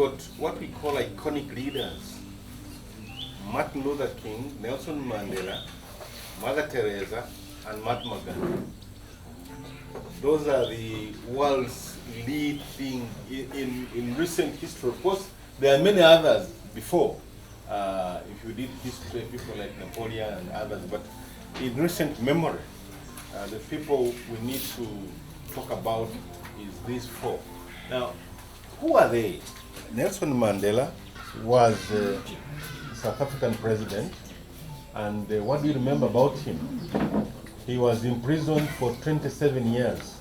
got what we call iconic leaders. Martin Luther King, Nelson Mandela, Mother Teresa, and Mahatma Gandhi. Those are the world's leading in recent history. Of course, there are many others before. If you did history, people like Napoleon and others, but in recent memory, the people we need to talk about is these four. Now, who are they? Nelson Mandela was South African president, and what do you remember about him? He was imprisoned for 27 years.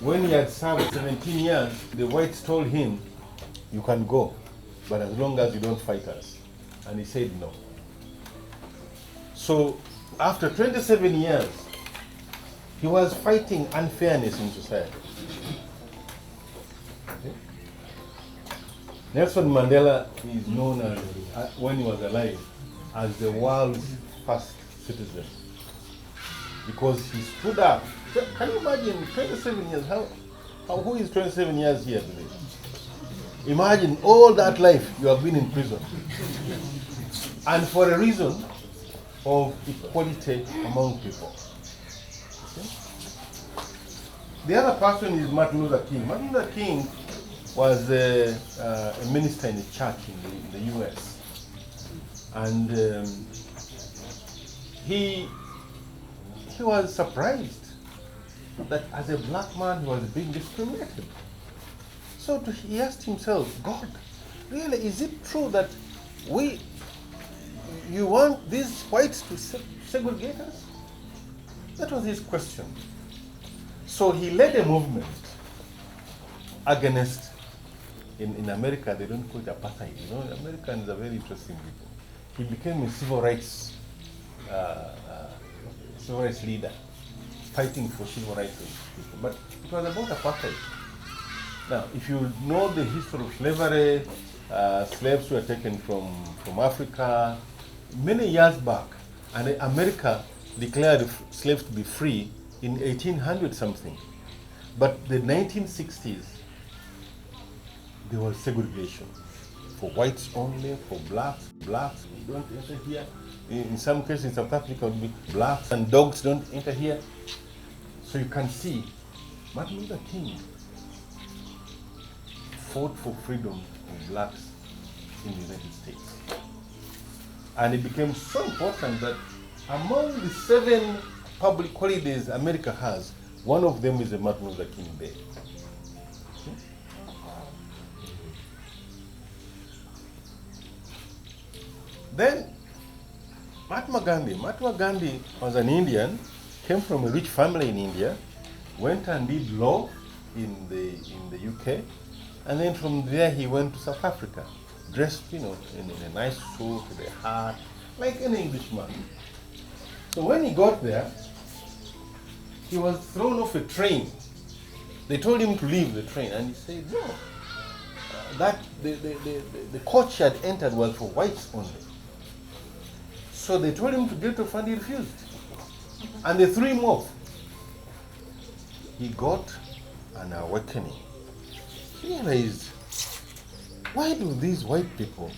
When he had served 17 years, the whites told him, you can go, but as long as you don't fight us. And he said no. So after 27 years, he was fighting unfairness in society. Okay? Nelson Mandela is known as, when he was alive, as the world's first citizen, because he stood up. Can you imagine 27 years? Who is 27 years here today? Imagine all that life you have been in prison, and for a reason of equality among people. Okay? The other person is Martin Luther King. Martin Luther King was a minister in the church in the US. And he was surprised that as a black man he was being discriminated. So he asked himself, God, really, is it true that you want these whites to segregate us? That was his question. So he led a movement against, in America, they don't call it apartheid. You know, Americans are very interesting people. He became a civil rights leader, fighting for civil rights of people. But it was about apartheid. Now, if you know the history of slavery, slaves were taken from Africa many years back, and America declared slaves to be free in 1800 something. But the 1960s, there was segregation. For whites only, for blacks, you don't enter here. In some cases in South Africa, it would be blacks and dogs don't enter here. So you can see, Martin Luther King fought for freedom of blacks in the United States. And it became so important that among the 7 public holidays America has, one of them is the Martin Luther King Day. Okay? Then Mahatma Gandhi was an Indian, came from a rich family in India, went and did law in the UK, and then from there he went to South Africa, dressed, in a nice suit with a hat, like an Englishman. So when he got there, he was thrown off a train. They told him to leave the train, and he said no. That the coach he had entered was for whites only. So they told him to get off, and he refused. And they threw him off. He got an awakening. He realized, why do these white people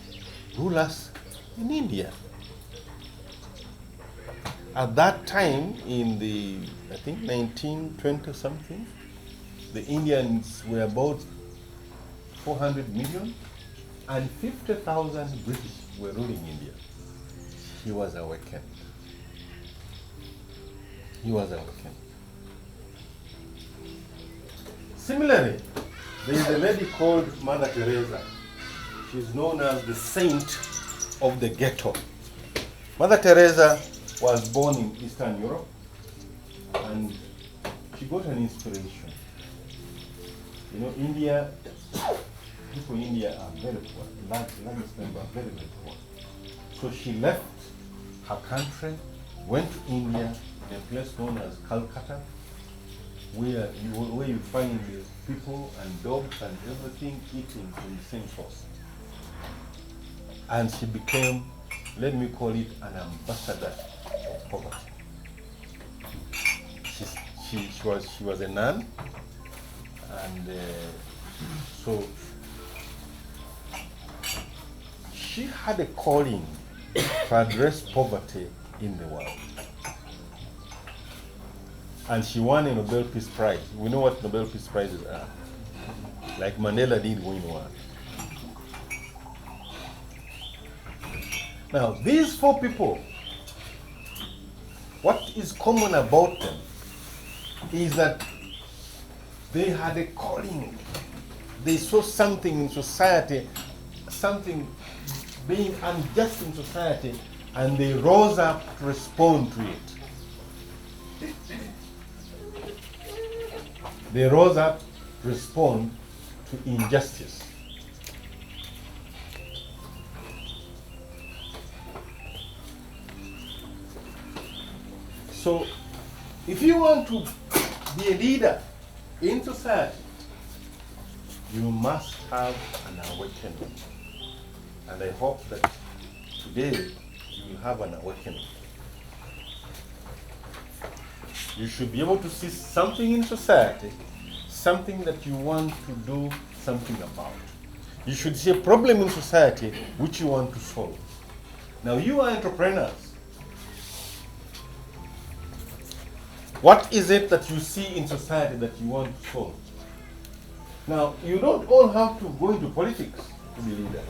rule us in India? At that time, in the, I think, 1920 something, the Indians were about 400 million, and 50,000 British were ruling India. He was awakened. He was awakened. Similarly, there is a lady called Mother Teresa. She's known as the saint of the ghetto. Mother Teresa was born in Eastern Europe, and she got an inspiration. You know, India, people in India are very poor. Largest number are very, very poor. So she left her country, went to India, in a place known as Calcutta, where you find the people and dogs and everything eating from the same source. And she became, let me call it, an ambassador of poverty. She was a nun, and so she had a calling to address poverty in the world. And she won a Nobel Peace Prize. We know what Nobel Peace Prizes are. Like Mandela did win one. Now, these four people, what is common about them is that they had a calling. They saw something in society, something being unjust in society, and they rose up to respond to it. They rose up to respond to injustice. So, if you want to be a leader in society, you must have an awakening. And I hope that today you will have an awakening. You should be able to see something in society, something that you want to do something about. You should see a problem in society which you want to solve. Now, you are entrepreneurs. What is it that you see in society that you want to solve? Now, you don't all have to go into politics to be leaders.